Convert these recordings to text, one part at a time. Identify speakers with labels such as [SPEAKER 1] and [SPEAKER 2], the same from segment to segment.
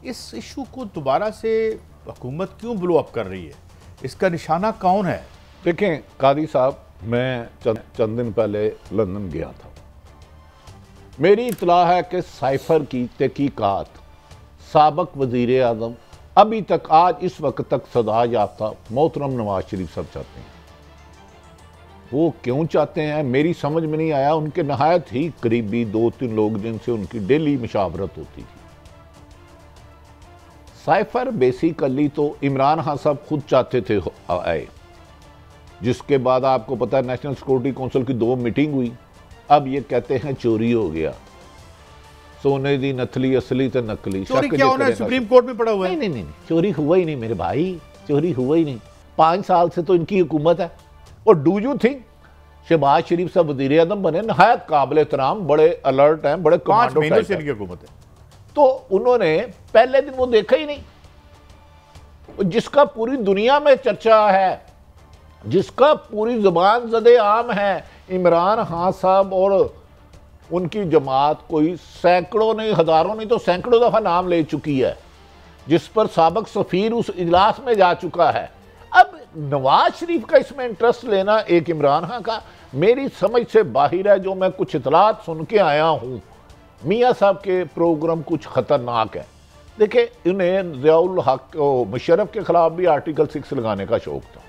[SPEAKER 1] इस इशू को दोबारा से हुकूमत क्यों ब्लो अप कर रही है, इसका निशाना कौन है?
[SPEAKER 2] देखें कादी साहब, मैं चंद दिन पहले लंदन गया था। मेरी इतला है कि साइफर की तहकीकात साबक वजीर आज़म अभी तक आज इस वक्त तक सदा याफ्ता मोहतरम नवाज शरीफ साहब चाहते हैं। वो क्यों चाहते हैं मेरी समझ में नहीं आया। उनके नहायत ही करीबी 2-3 लोग जिनसे उनकी डेली मुशावरत होती थी। साइफर बेसिकली तो इमरान खान साहब खुद चाहते थे आए, जिसके बाद आपको पता है नेशनल सिक्योरिटी काउंसिल की 2 मीटिंग हुई। अब ये कहते हैं चोरी हो गया, सोने दी नथली असली तो नकली।
[SPEAKER 1] चोरी क्या होना है? सुप्रीम कोर्ट में पड़ा हुआ है।
[SPEAKER 2] नहीं, चोरी हुआ ही नहीं मेरे भाई, चोरी हुआ ही नहीं। 5 साल से तो इनकी हुकूमत है। और डू यू थिंक शहबाज शरीफ साहब वज़ीर आज़म बने, नहायत काबिल एहतराम, बड़े अलर्ट हैं, बड़े
[SPEAKER 1] 5 महीनों से इनकी हुकूमत है,
[SPEAKER 2] तो उन्होंने पहले दिन वो देखा ही नहीं। जिसका पूरी दुनिया में चर्चा है, जिसका पूरी जुबान ज़दे आम है, इमरान खान साहब और उनकी जमात कोई सैकड़ों नहीं, हजारों नहीं तो सैकड़ों दफ़ा नाम ले चुकी है, जिस पर साबक सफ़ीर उस इजलास में जा चुका है। अब नवाज शरीफ का इसमें इंटरेस्ट लेना एक इमरान खान का मेरी समझ से बाहर है। जो मैं कुछ इतलात सुन के आया हूँ, मियाँ साहब के प्रोग्राम कुछ ख़तरनाक है। देखिए, इन्हें ज़ियाउल हक मुशर्रफ के ख़िलाफ़ भी आर्टिकल 6 लगाने का शौक़ था।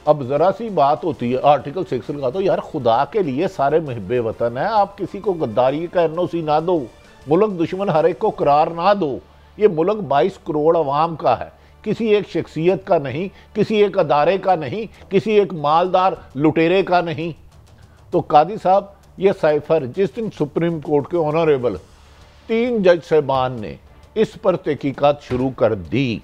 [SPEAKER 2] अब ज़रा सी बात होती है आर्टिकल 6 लगा दो, यार खुदा के लिए सारे मुहिब्बे वतन है, आप किसी को गद्दारी का NOC ना दो, मुल्क दुश्मन हर एक को करार ना दो। ये मुल्क 22 करोड़ अवाम का है, किसी एक शख्सियत का नहीं, किसी एक अदारे का नहीं, किसी एक मालदार लुटेरे का नहीं। तो कादी साहब, ये साइफर जिस दिन सुप्रीम कोर्ट के ऑनरेबल 3 जज साहबान ने इस पर तहकीकात शुरू कर दी,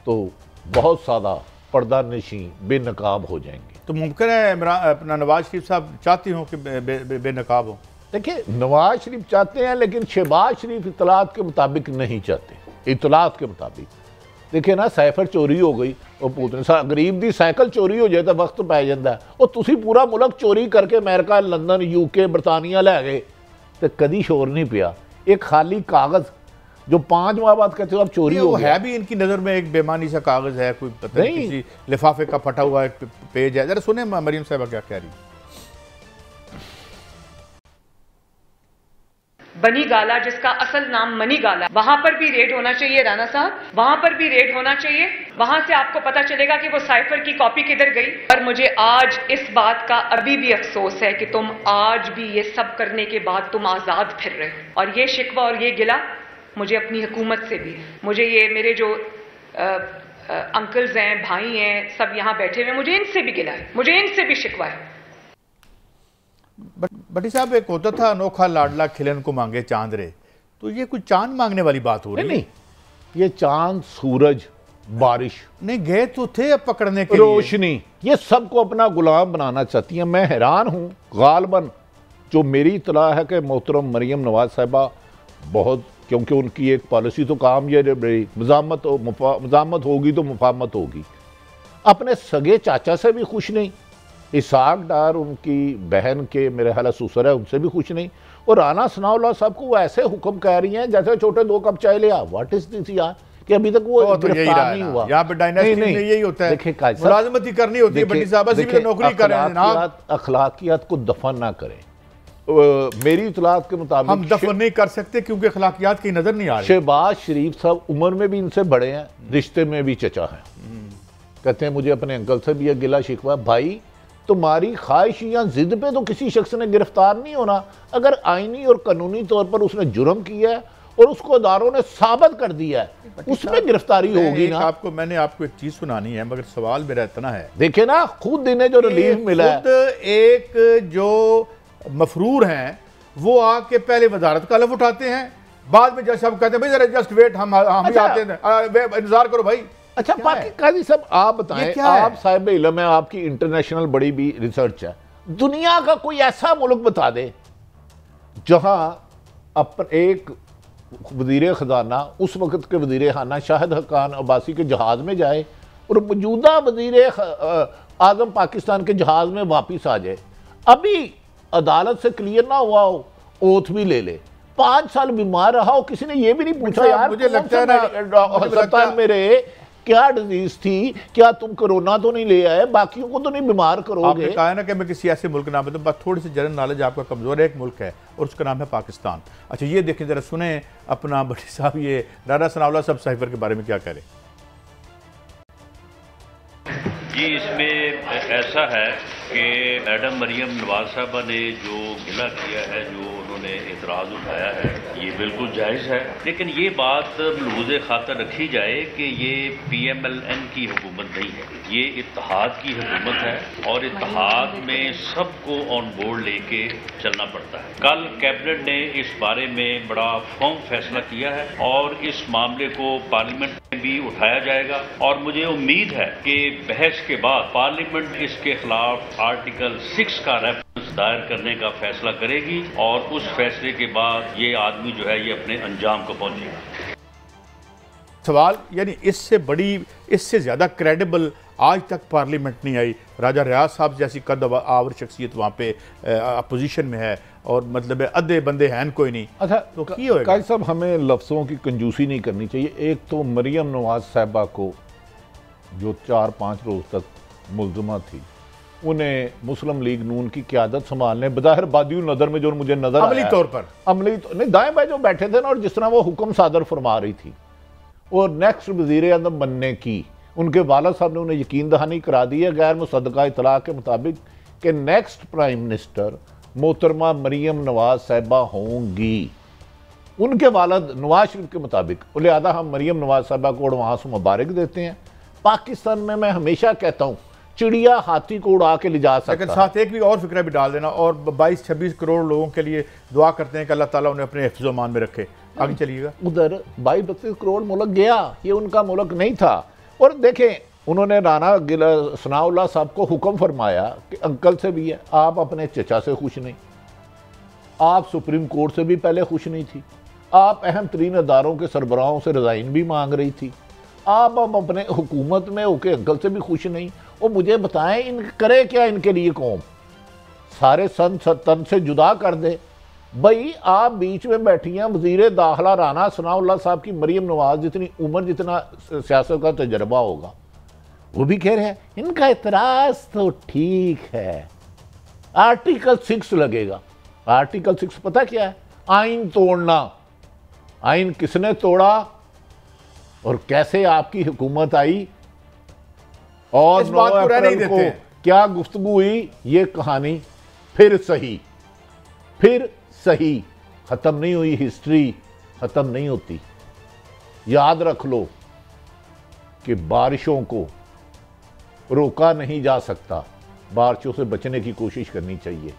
[SPEAKER 2] तो बहुत सादा पर्दा नशी बेनकाब हो जाएंगे।
[SPEAKER 1] तो मुमकिन है अपना नवाज शरीफ साहब चाहती हों कि बेनकाब हो?
[SPEAKER 2] देखिए, नवाज शरीफ चाहते हैं, लेकिन शहबाज शरीफ इतलात के मुताबिक नहीं चाहते। इतलात के मुताबिक देखिए ना, साइफर चोरी हो गई, और पूछने गरीब दी साइकिल चोरी हो जाए तो वक्त पै जाता है। और तुसी पूरा मुल्क चोरी करके अमेरिका, लंदन, UK, बरतानिया लै गए तो कभी शोर नहीं पिया। एक खाली कागज जो 5 माह बाद कहते हो अब चोरी हो गया।
[SPEAKER 1] है भी इनकी नज़र में एक बेमानी सा कागज है, कोई पता नहीं, किसी लिफाफे का फटा हुआ एक पेज है। जरा सुने मरियम साहबा क्या कह रही।
[SPEAKER 3] बनी गाला, जिसका असल नाम मनी गाला, वहां पर भी रेड होना चाहिए राणा साहब, वहां पर भी रेड होना चाहिए। वहां से आपको पता चलेगा कि वो साइफर की कॉपी किधर गई। और मुझे आज इस बात का अभी भी अफसोस है कि तुम आज भी ये सब करने के बाद तुम आजाद फिर रहे हो। और ये शिकवा और ये गिला मुझे अपनी हुकूमत से भी, मुझे ये मेरे जो अंकल्स हैं, भाई हैं, सब यहाँ बैठे हुए, मुझे इनसे भी गिला है, मुझे इनसे भी शिकवा है।
[SPEAKER 1] भट्टी साहब, एक होता था अनोखा लाडला खिलन को मांगे चांद रे, तो ये कुछ चांद मांगने वाली बात हो रही है?
[SPEAKER 2] नहीं, ये चांद, सूरज, बारिश
[SPEAKER 1] नहीं गए तो थे अब पकड़ने के
[SPEAKER 2] रोशनी, ये सबको अपना गुलाम बनाना चाहती है। मैं हैरान हूँ, गालबन जो मेरी इतला है कि मोहतरम मरियम नवाज साहिबा बहुत, क्योंकि उनकी एक पॉलिसी तो काम ये रही, मज़ामत होगी तो मुफाहमत होगी। अपने सगे चाचा से भी खुश नहीं, इसाक डार उनकी बहन के मेरे ख्याल ससुर है, उनसे भी खुश नहीं। और राना सनाउल्लाह साहब को वो ऐसे हुक्म कह रही हैं जैसे छोटे 2 कप चाय ले आ। व्हाट इज दिस यार, कि अभी तक वो गिरफ्तार नहीं हुआ।
[SPEAKER 1] यहाँ पे डायनेस्टी में यही होता है, मुलाजिमत ही करनी होती है, भट्टी साहब सिर्फ नौकरी करें,
[SPEAKER 2] अखलाकियात को दफन ना करें। मेरी इतलात के मुताबिक
[SPEAKER 1] हम दफन नहीं कर सकते क्योंकि अखलाकियात की नजर नहीं आ रही।
[SPEAKER 2] शहबाज शरीफ साहब उम्र में भी इनसे बड़े हैं, रिश्ते में भी चचा हैं। कहते हैं मुझे अपने अंकल से भी यह गिला शिकवा। भाई, तुम्हारी ख्वाहिश या जिद पे तो किसी शख्स ने गिरफ्तार नहीं होना। अगर आईनी और कानूनी तौर पर उसने जुर्म किया है और उसको अदारों ने साबित कर दिया है, उसमें गिरफ्तारी होगी ना।
[SPEAKER 1] मैंने आपको एक चीज सुनानी है, मगर सवाल मेरा इतना है,
[SPEAKER 2] देखिए ना, खुद इन्हें जो रिलीफ मिला है,
[SPEAKER 1] एक जो मफरूर हैं वो आके पहले वजारत का लफ उठाते हैं, बाद में जज साहब कहते हैं भाई जरा जस्ट वेट, हम भी आते हैं, इंतजार करो भाई।
[SPEAKER 2] अच्छा, बाकी काजी साहब आप बताएं, आप साहिब इल्म है, आपकी इंटरनेशनल बड़ी भी रिसर्च है, दुनिया का कोई ऐसा मुल्क बता दे जहां एक वजीर खजाना, उस वक्त के वजीर खाना शाहिद हक्कान अब्बासी के जहाज में जाए और मौजूदा वजीर आजम पाकिस्तान के जहाज में वापिस आ जाए, अभी अदालत से क्लियर ना हुआ हो, ओथ भी ले ले, 5 साल बीमार रहा हो, किसी ने ये भी नहीं पूछा यार
[SPEAKER 1] मुझे लगता है ना
[SPEAKER 2] मेरे क्या डिजीज थी, क्या तुम कोरोना तो नहीं ले आए, बाकियों को तो नहीं बीमार करोगे।
[SPEAKER 1] आपने कहा है ना कि मैं किसी ऐसे मुल्क नाम है, तो थोड़ी सी जनरल नॉलेज आपका कमजोर है। एक मुल्क है और उसका नाम है पाकिस्तान। अच्छा ये देखें जरा, सुने अपना भट्टी साहब ये राना सनाउल्लाह साहब साइफर के बारे में क्या कह रहे हैं।
[SPEAKER 4] जी इसमें ऐसा है कि मैडम मरियम नवाज साहबा ने जो गिला किया है, जो उन्होंने एतराज़ उठाया है, ये बिल्कुल जायज़ है, लेकिन ये बात मलहूज़ खातर रखी जाए कि ये PMLN की हुकूमत नहीं है, ये इत्तेहाद की हुकूमत है और इत्तेहाद में सबको ऑन बोर्ड लेके चलना पड़ता है। कल कैबिनेट ने इस बारे में बड़ा फर्म फैसला किया है और इस मामले को पार्लियामेंट में भी उठाया जाएगा और मुझे उम्मीद है कि बहस के बाद पार्लियामेंट इसके खिलाफ आर्टिकल 6 का रेफरेंस दायर करने का फैसला करेगी और उस फैसले के बाद ये आदमी जो है ये अपने अंजाम को पहुंचेगा।
[SPEAKER 1] सवाल यानी इससे बड़ी, इससे ज़्यादा क्रेडिबल आज तक पार्लियामेंट नहीं आई। राजा रियाज साहब जैसी कद आवर शख्सियत वहाँ पे अपोजिशन में है और मतलब अद्धे बंदे हैं कोई नहीं।
[SPEAKER 2] अच्छा
[SPEAKER 1] तो काजी
[SPEAKER 2] साहब हमें लफ्ज़ों की कंजूसी नहीं करनी चाहिए। एक तो मरियम नवाज साहबा को जो 4-5 रोज़ तक मुल्ज़मा थी, उन्हें मुस्लिम लीग नून की क़यादत संभालने बज़ाहिर बादियुल नज़र में जो मुझे नज़र
[SPEAKER 1] अमली तौर पर
[SPEAKER 2] नहीं दाएं बाएं जो बैठे थे ना, और जिस तरह वो हुक्म सादर फरमा रही थी और नेक्स्ट वज़ीर आज़म बनने की उनके वालिद साहब ने उन्हें यकीन दहानी करा दी है गैर मुसद्दक़ा इतला के मुताबिक कि नेक्स्ट प्राइम मिनिस्टर मोहतरमा मरियम नवाज साहिबा होंगी, उनके वालिद नवाज शरीफ के मुताबिक। लिहाजा हम मरियम नवाज साहिबा को वहाँ से मुबारक देते हैं। पाकिस्तान में मैं हमेशा कहता हूँ चिड़िया हाथी को उड़ा के ले जा सकता है।
[SPEAKER 1] लेकिन साथ एक भी और फिक्र भी डाल देना, और 22-26 करोड़ लोगों के लिए दुआ करते हैं कि अल्लाह ताला उन्हें अपने हिफ्ज़ मान में रखे। आगे चलिएगा।
[SPEAKER 2] उधर 22-32 करोड़ मुल्क गया, ये उनका मुल्क नहीं था। और देखें उन्होंने राना सनाउल्लाह साहब को हुक्म फरमाया कि अंकल से भी है, आप अपने चचा से खुश नहीं, आप सुप्रीम कोर्ट से भी पहले खुश नहीं थी, आप अहम तरीन अदारों के सरबराहों से रिज़ाइन भी मांग रही थी, आप अब अपने हुकूमत में होके अंकल से भी खुश नहीं। और मुझे बताएं इन करे क्या इनके लिए कौम, सारे सन तन से जुदा कर दे। भाई आप बीच में बैठी हैं वज़ीर दाखिला राना सनाउल्लाह साहब की मरियम नवाज जितनी उम्र, जितना सियासत का तजर्बा होगा, वो भी कह रहे हैं इनका एतराज़ तो ठीक है, आर्टिकल 6 लगेगा। आर्टिकल 6 पता क्या है? आइन तोड़ना। आइन किसने तोड़ा और कैसे आपकी हुकूमत आई और 9 अप्रैल को क्या गुफ्तगू हुई, ये कहानी फिर सही ख़त्म नहीं हुई। हिस्ट्री ख़त्म नहीं होती। याद रख लो कि बारिशों को रोका नहीं जा सकता, बारिशों से बचने की कोशिश करनी चाहिए।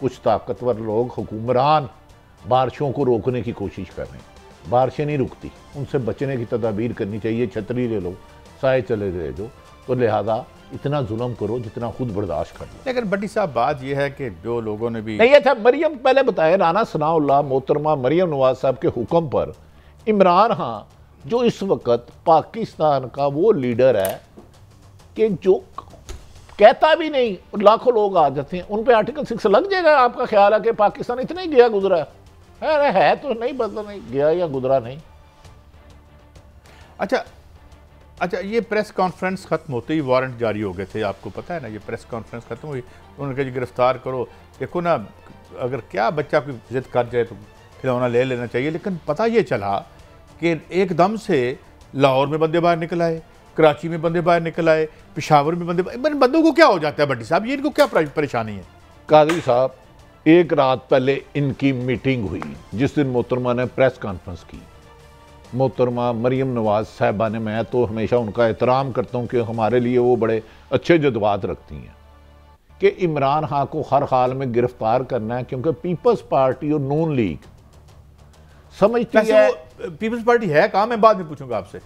[SPEAKER 2] कुछ ताकतवर लोग, हुक्मरान, बारिशों को रोकने की कोशिश कर रहे हैं, बारिशें नहीं रुकती, उनसे बचने की तदाबीर करनी चाहिए। छतरी ले लो, साए चले ले जो, तो लिहाजा इतना जुल्म करो जितना खुद बर्दाश्त कर लो।
[SPEAKER 1] लेकिन भट्टी साहब बात यह है कि जो लोगों ने भी
[SPEAKER 2] नहीं, ये था मरियम, पहले बताया राना सनाउल्लाह मोहतरमा मरियम नवाज साहब के हुक्म पर इमरान खान जो इस वक्त पाकिस्तान का वो लीडर है कि जो कहता भी नहीं, लाखों लोग आ जाते हैं, उन पे आर्टिकल 6 लग जाएगा। आपका ख्याल है कि पाकिस्तान इतना ही गया गुजरा है तो नहीं, बदला नहीं गया या गुजरा नहीं।
[SPEAKER 1] अच्छा ये प्रेस कॉन्फ्रेंस खत्म होते ही वारंट जारी हो गए थे, आपको पता है ना। ये प्रेस कॉन्फ्रेंस खत्म हुई, उन्होंने कहा जी गिरफ्तार करो। देखो ना, अगर क्या बच्चा कोई जिद कर जाए तो खिलौना ले लेना चाहिए। लेकिन पता ये चला कि एकदम से लाहौर में बंदे बाहर निकल आए, कराची में बंदे बाहर निकल आए, पेशावर में बंदों को क्या हो जाता है भट्टी साहब, ये इनको क्या परेशानी है?
[SPEAKER 2] काजी साहब, एक रात पहले इनकी मीटिंग हुई जिस दिन मोहतरमा ने प्रेस कॉन्फ्रेंस की। मोहतरमा मरियम नवाज साहिबा ने, मैं तो हमेशा उनका एहतराम करता हूँ कि हमारे लिए वो बड़े अच्छे जज्बात रखती हैं कि इमरान खान को हर हाल में गिरफ्तार करना है, क्योंकि पीपल्स पार्टी और नून लीग समझती है।
[SPEAKER 1] पीपल्स पार्टी है कहाँ, मैं बाद में पूछूंगा आपसे।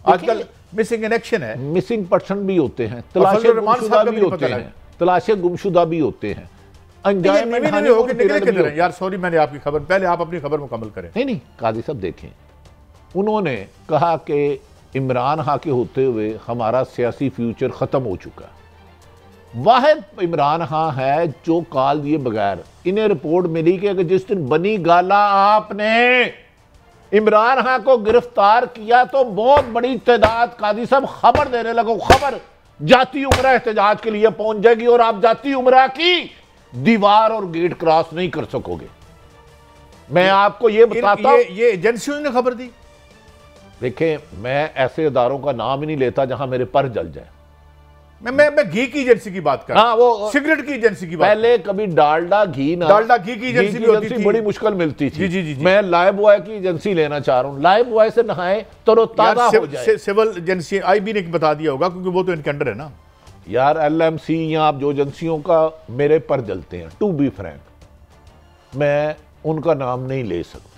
[SPEAKER 1] आजकल मिसिंग इन एक्शन है,
[SPEAKER 2] मिसिंग पर्सन भी होते हैं, तलाशे गुमशुदा भी होते हैं, तलाशे गुमशुदा भी होते हैं।
[SPEAKER 1] यार सॉरी, मैंने आपकी खबर, पहले आप अपनी खबर मुकम्मल करें।
[SPEAKER 2] नहीं काजी साहब देखें, उन्होंने कहा कि इमरान खान के होते हुए हमारा सियासी फ्यूचर ख़त्म हो चुका। वाहिद इमरान खान है जो कॉल दिए बगैर, इन्हें रिपोर्ट मिली कि जिस दिन बनी गाला आपने इमरान खान को गिरफ्तार किया तो बहुत बड़ी तादाद, काजी साहब खबर देने लगो, खबर जाती उम्रा एहतजाज के लिए पहुंच जाएगी और आप जाती उम्रा की दीवार और गेट क्रॉस नहीं कर सकोगे। मैं आपको ये बताता हूं,
[SPEAKER 1] ये एजेंसियों ने खबर दी।
[SPEAKER 2] देखें, मैं ऐसे इदारों का नाम ही नहीं लेता जहां मेरे पर जल जाए।
[SPEAKER 1] मैं घी की एजेंसी की बात कर रहा हूं,
[SPEAKER 2] वो
[SPEAKER 1] सिगरेट की एजेंसी की बात।
[SPEAKER 2] पहले कभी डालडा घी
[SPEAKER 1] की एजेंसी भी होती थी,
[SPEAKER 2] बड़ी मुश्किल मिलती थी।
[SPEAKER 1] जी।
[SPEAKER 2] मैं लाइव बॉय की एजेंसी लेना चाह रहा हूं, लाइव बॉय से नहाए तो ताजा हो जाए।
[SPEAKER 1] सिविल एजेंसी आईबी ने बता दिया होगा क्योंकि वो तो इनके अंडर है ना
[SPEAKER 2] यार। एलएमसी या आप जो एजेंसियों का मेरे पर जलते हैं, टू बी फ्रैंक, मैं उनका नाम नहीं ले सकता।